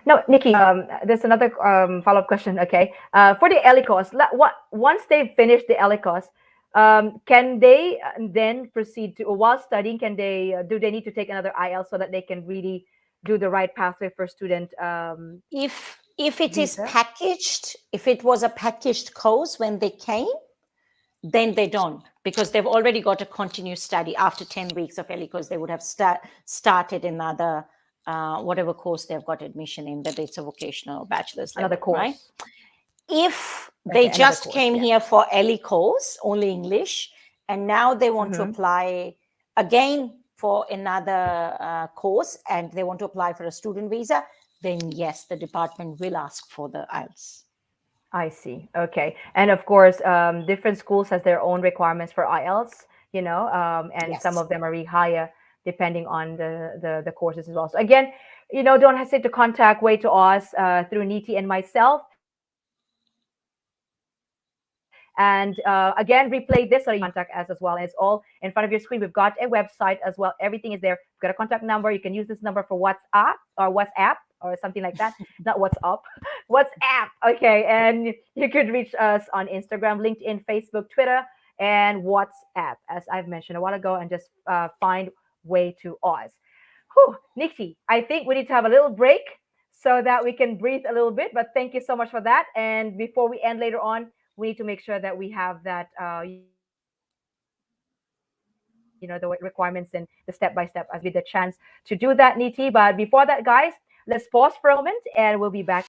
No, Nikki, there's another follow-up question. Okay, for the ALI course, once they finish the ALI course, can they then proceed to, while studying, can they do they need to take another IELTS so that they can really do the right pathway for student? If it is packaged, if it was a packaged course when they came, then they don't, because they've already got a continuous study. After 10 weeks of ALI course, they would have started another whatever course they've got admission in, whether it's a vocational or bachelor's level, Another course. right? If they just came here for ALI course, only English, and now they want to apply again for another course, and they want to apply for a student visa, then yes, the department will ask for the IELTS. I see. Okay. And of course, different schools has their own requirements for IELTS, and some of them are really higher depending on the courses as well. So again, don't hesitate to contact Way to Oz through Niti and myself. And again, replay this so you contact us as well. And it's all in front of your screen. We've got a website as well. Everything is there. We've got a contact number. You can use this number for WhatsApp or something like that. Not WhatsApp, WhatsApp. Okay. And you could reach us on Instagram, LinkedIn, Facebook, Twitter, and WhatsApp, as I've mentioned a while ago, and just find Way to Oz. Whew, Niti, I think we need to have a little break so that we can breathe a little bit. But thank you so much for that. And before we end later on, we need to make sure that we have that, the requirements and the step-by-step as with the chance to do that, Niti. But before that, guys, let's pause for a moment and we'll be back.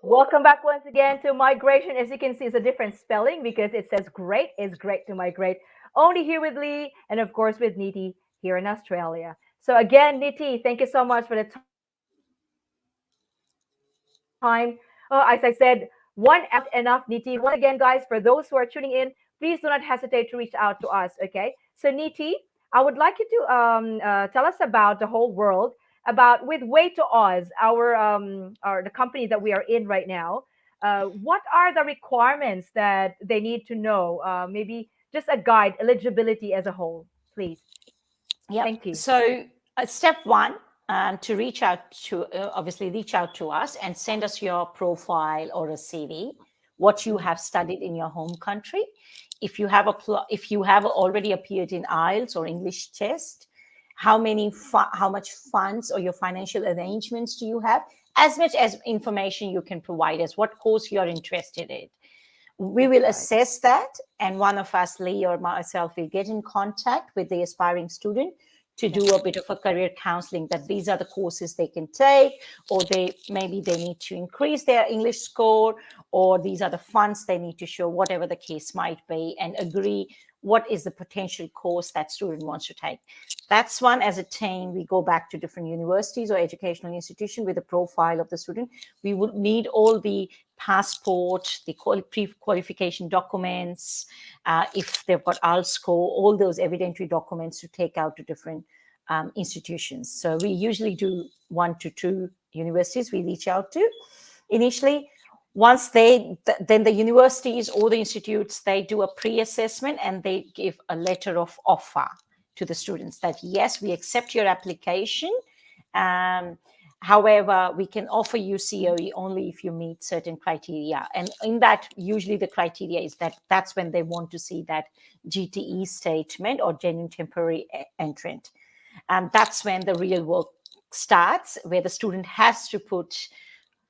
Welcome back once again to Migration. As you can see, it's a different spelling because it says great. It's great to migrate. Only here with Lee and, of course, with Niti here in Australia. So again, Niti, thank you so much for the time. As I said, one out enough, Niti. Once again, guys, for those who are tuning in, please do not hesitate to reach out to us, okay? So, Niti, I would like you to tell us about the whole world, about with Way to Oz, the company that we are in right now. What are the requirements that they need to know? Maybe just a guide, eligibility as a whole, please. Yeah. Thank you. So, step 1, to reach out to us and send us your profile or a CV, what you have studied in your home country. If you have already appeared in IELTS or English test, how much funds or your financial arrangements do you have? As much as information you can provide us, what course you are interested in. We will assess that, and one of us, Lee or myself, will get in contact with the aspiring student to do a bit of a career counseling, that these are the courses they can take, or maybe they need to increase their English score, or these are the funds they need to show, whatever the case might be, and agree what is the potential course that student wants to take. That's one. As a team, we go back to different universities or educational institution with the profile of the student. We would need all the passport, the pre-qualification documents, if they've got ALSCO, all those evidentiary documents to take out to different institutions. So we usually do 1 to 2 universities we reach out to initially. Once then the universities or the institutes, they do a pre-assessment and they give a letter of offer to the students that, yes, we accept your application. However, we can offer you COE only if you meet certain criteria. And in that, usually the criteria is that's when they want to see that GTE statement or genuine temporary entrant. And that's when the real work starts, where the student has to put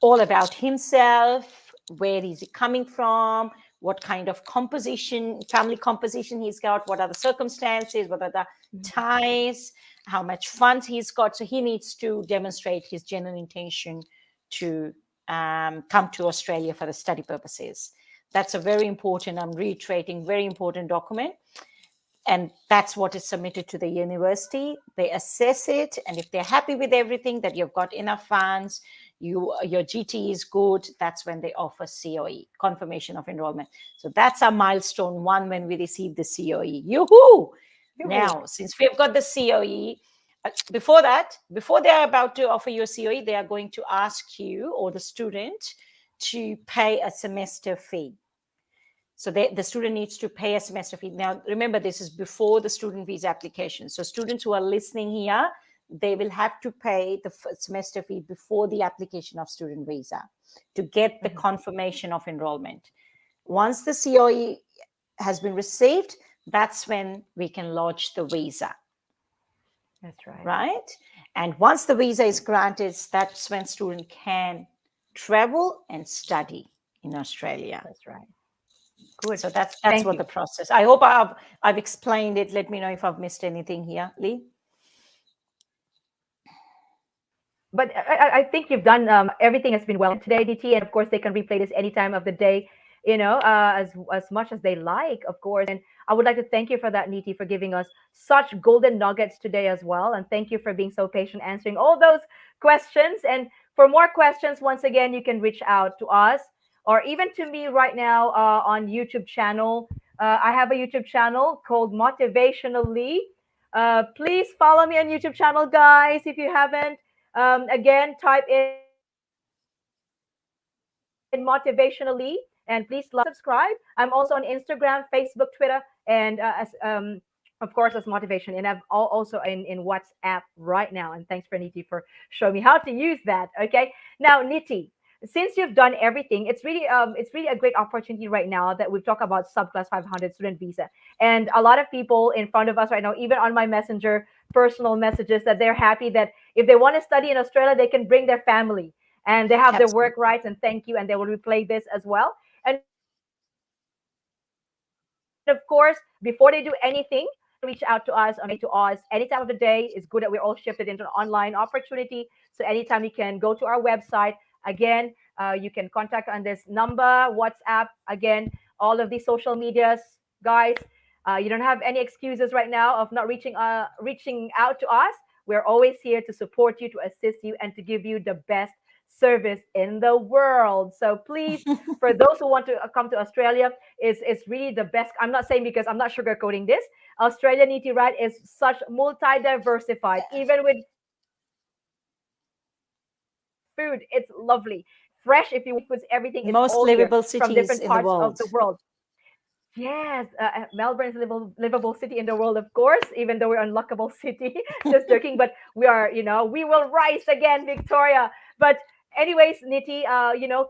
all about himself, where is he coming from, what kind of composition, family composition he's got, what are the circumstances, what are the ties, how much funds he's got. So he needs to demonstrate his genuine intention to come to Australia for the study purposes. That's a very important, I'm reiterating, very important document. And that's what is submitted to the university. They assess it. And if they're happy with everything, that you've got enough funds, your GT is good, that's when they offer COE, confirmation of enrollment. So that's our milestone 1 when we receive the COE. Yoo-hoo! Now, since we've got the COE, before that, before they're about to offer you a COE, they are going to ask you or the student to pay a semester fee. So the student needs to pay a semester fee. Now, remember, this is before the student visa application. So students who are listening here, they will have to pay the semester fee before the application of student visa to get the confirmation of enrollment. Once the COE has been received, that's when we can lodge the visa. That's right. Right? And once the visa is granted, that's when student can travel and study in Australia. That's right. Good. So that's Thank what you. the process. I hope I've explained it. Let me know if I've missed anything here, Lee. But I think you've done everything has been well today, DT, and of course they can replay this any time of the day, as much as they like, of course. And I would like to thank you for that, Niti, for giving us such golden nuggets today as well. And thank you for being so patient answering all those questions. And for more questions, once again, you can reach out to us or even to me right now on YouTube channel. I have a YouTube channel called Motivationalee. Please follow me on YouTube channel, guys, if you haven't. Again, type in Motivationalee and please like, subscribe. I'm also on Instagram, Facebook, Twitter, and of course as Motivation. And I'm also in WhatsApp right now. And thanks for Niti for showing me how to use that. Okay, now Niti, since you've done everything, it's really a great opportunity right now that we've talked about Subclass 500 student visa, and a lot of people in front of us right now, even on my Messenger personal messages, that they're happy that if they want to study in Australia, they can bring their family and they have their work rights. And thank you, and they will replay this as well. And of course, before they do anything, reach out to us any time of the day. It's good that we're all shifted into an online opportunity. So anytime you can go to our website. Again, you can contact on this number, WhatsApp, again, all of these social medias, guys. You don't have any excuses right now of not reaching out to us. We're always here to support you, to assist you, and to give you the best service in the world. So please, for those who want to come to Australia, it's really the best. I'm not saying because I'm not sugarcoating this. Australia, Niti, right, is such multi-diversified, even with food, it's lovely, fresh. If you foods, everything is most all livable here from cities different in parts the world. of the world. Yes, Melbourne is a livable city in the world, of course, even though we're unlockable city. Just joking, but we are, we will rise again, Victoria. But anyways, Niti,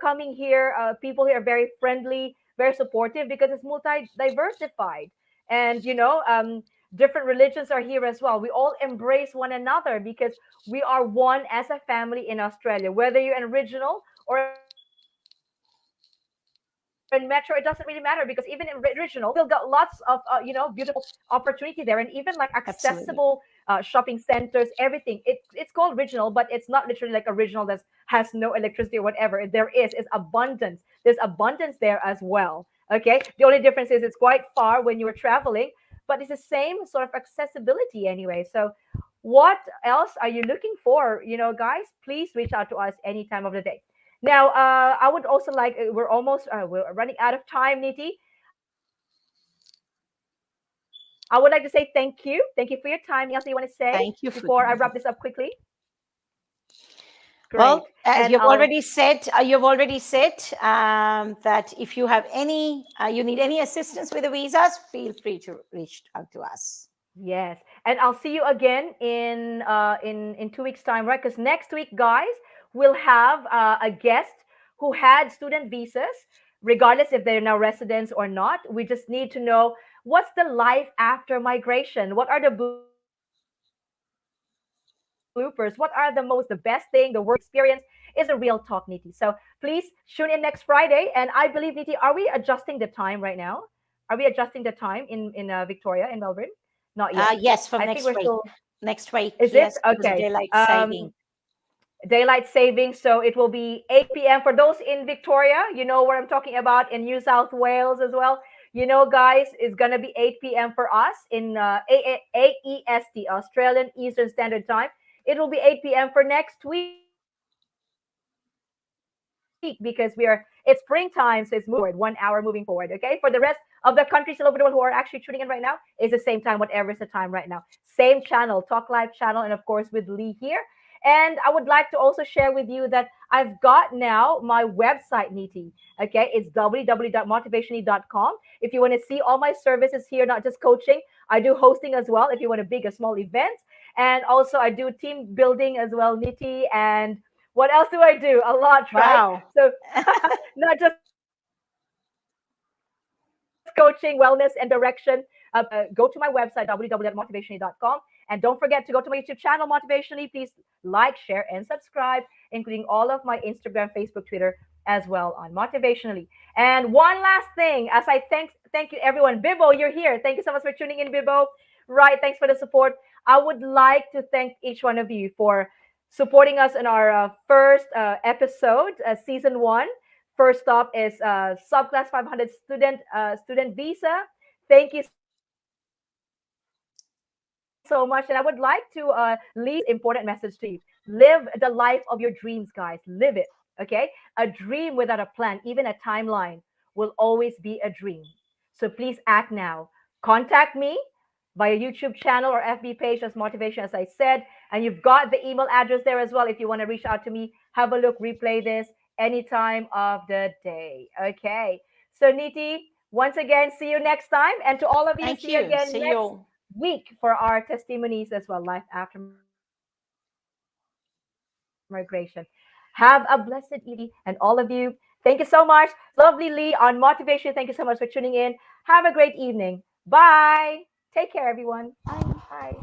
coming here, people here are very friendly, very supportive because it's multi-diversified. And, different religions are here as well. We all embrace one another because we are one as a family in Australia. Whether you're an original or in metro, it doesn't really matter because even in regional, still got lots of beautiful opportunity there, and even like accessible shopping centers, everything. It's called regional, but it's not literally like a regional that has no electricity or whatever. There is abundance. There's abundance there as well. Okay, the only difference is it's quite far when you're traveling, but it's the same sort of accessibility anyway. So what else are you looking for? Guys, please reach out to us any time of the day. Now, I would also like, we're running out of time, Niti. I would like to say thank you. Thank you for your time. Anything else you want to say Thank you for before I giving wrap me. this up quickly? Great. Well, And I'll you've already said that if you have any, you need any assistance with the visas, feel free to reach out to us. Yes, and I'll see you again in 2 weeks' time, right? Because next week, guys, we'll have a guest who had student visas, regardless if they're now residents or not. We just need to know what's the life after migration. What are the bloopers? What are the best thing, the worst experience? Is a real talk, Niti. So please tune in next Friday. And I believe, Niti, are we adjusting the time right now? Are we adjusting the time in Victoria in Melbourne? Not yet. I think we're Yes, from still. next week. Next Is week, it yes, okay? because of daylight saving. Daylight saving, so it will be 8 p.m. for those in Victoria. You know what I'm talking about, in New South Wales as well. Guys, it's gonna be 8 p.m. for us in AEST, Australian Eastern Standard Time. It will be 8 p.m. for next week because it's springtime, so it's moving forward 1 hour moving forward. Okay, for the rest of the countries all over the world who are actually tuning in right now, is the same time, whatever is the time right now. Same channel, Talk Live channel, and of course with Lee here. And I would like to also share with you that I've got now my website, Niti. Okay, it's www.motivationalee.com. If you want to see all my services here, not just coaching, I do hosting as well. If you want a big or small event, and also I do team building as well, Niti. And what else do I do? A lot, right? Wow. So not just coaching, wellness, and direction. Go to my website, www.motivationalee.com. And don't forget to go to my YouTube channel, Motivationally. Please like, share, and subscribe, including all of my Instagram, Facebook, Twitter as well on Motivationally. And one last thing, as I thank you everyone. Bibbo, you're here. Thank you so much for tuning in, Bibbo. Right, thanks for the support. I would like to thank each one of you for supporting us in our first episode, season one. First stop is Subclass 500 student visa. Thank you so much, and I would like to leave this important message to you. Live the life of your dreams, guys. Live it. Okay, a dream without a plan, even a timeline, will always be a dream. So please act now. Contact me via YouTube channel or FB page as Motivation, as I said. And you've got the email address there as well. If you want to reach out to me, have a look, replay this any time of the day. Okay. So, Niti, once again, see you next time. And to all of you, Thank see you you. again See next you. week for our testimonies as well, life after migration. Have a blessed evening, and all of you. Thank you so much. Lovely Lee on Motivation. Thank you so much for tuning in. Have a great evening. Bye. Take care, everyone. Bye. Bye.